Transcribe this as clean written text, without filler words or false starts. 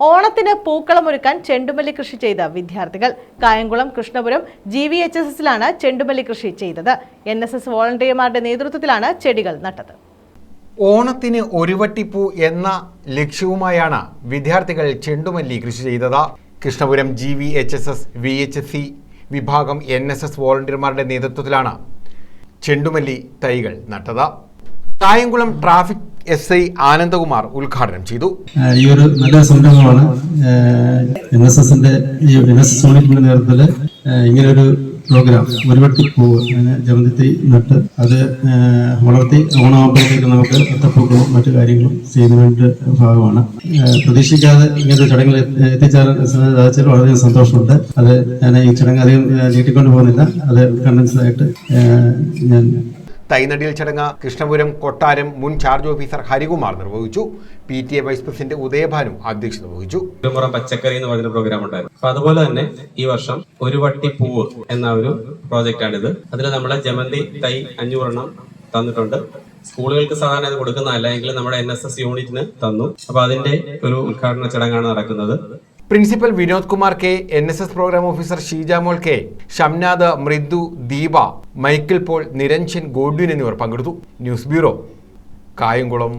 ഓണത്തിന് പൂക്കളമൊരുക്കാൻ ചെണ്ടുമല്ലി കൃഷി ചെയ്ത വിദ്യാർത്ഥികൾ. കായംകുളം കൃഷ്ണപുരം GVHSS-ലാണ് ചെണ്ടുമല്ലി കൃഷി ചെയ്തത്. NSS വോളണ്ടിയർമാരുടെ നേതൃത്വത്തിലാണ് ചെടികൾ നട്ടത്. ഓണത്തിന് ഒരു വട്ടിപ്പൂ എന്ന ലക്ഷ്യവുമായാണ് വിദ്യാർത്ഥികൾ ചെണ്ടുമല്ലി കൃഷി ചെയ്തത്. കൃഷ്ണപുരം GVHSS VHC വിഭാഗം NSS വോളണ്ടിയർമാരുടെ നേതൃത്വത്തിലാണ് ചെണ്ടുമല്ലി തൈകൾ നട്ടത്. കായംകുളം ട്രാഫിക് SI ആനന്ദകുമാർ ഉദ്ഘാടനം ചെയ്തു. ഈ ഒരു നല്ല സംരംഭമാണ് NSSന്റെ യൂണിറ്റിന്റെ നേതൃത്വത്തിൽ ഇങ്ങനൊരു പ്രോഗ്രാം ഒരുവട്ടിപ്പൂവ് ജമന്തി തൈ നട്ട് അത് വളർത്തി ഓണമാകുമ്പോഴത്തേക്ക് നമുക്ക് അത്തപ്പൂക്കളും മറ്റു കാര്യങ്ങളും ചെയ്യുന്നതിന്റെ ഭാഗമാണ്. പ്രതീക്ഷിക്കാതെ ഇങ്ങനൊരു ചടങ്ങിൽ എത്തിച്ചേരാൻ സാധിച്ചതിൽ വളരെയധികം സന്തോഷമുണ്ട്. അത് ഞാൻ ഈ ചടങ്ങ് അധികം നീട്ടിക്കൊണ്ടു പോകുന്നില്ല. അത് കണ്ടൻസ് ആയിട്ട് ഞാൻ തൈനടിയൽ ചടങ്ങ് കൃഷ്ണപുരം കൊട്ടാരം മുൻ ചാർജ് ഓഫീസർ ഹരികുമാർ നിർവഹിച്ചു. PTA വൈസ് പ്രസിഡന്റ് ഉദയഭാനു അധ്യക്ഷത വഹിച്ചു. പച്ചക്കറി എന്ന് പറഞ്ഞ പ്രോഗ്രാം ഉണ്ടായിരുന്നു. അപ്പൊ അതുപോലെ തന്നെ ഈ വർഷം ഒരു വട്ടി പൂവ് എന്ന ഒരു പ്രോജക്റ്റ് ആണിത്. അതിൽ നമ്മളെ ജമന്തി തൈ 500 തന്നിട്ടുണ്ട്. സ്കൂളുകൾക്ക് സാധാരണ ഇത് കൊടുക്കുന്നതല്ല, എങ്കിലും നമ്മുടെ NSS യൂണിറ്റിന് തന്നു. അപ്പൊ അതിന്റെ ഒരു ഉദ്ഘാടന ചടങ്ങാണ് നടക്കുന്നത്. Principal Vinod Kumar K, NSS programme officer Sheejamol K, Shamnad, Mridu, Deepa, Michael Paul, Niranjan, Godwin എന്നിവർ പങ്കെടുത്തു. News bureau, Kayamkulam.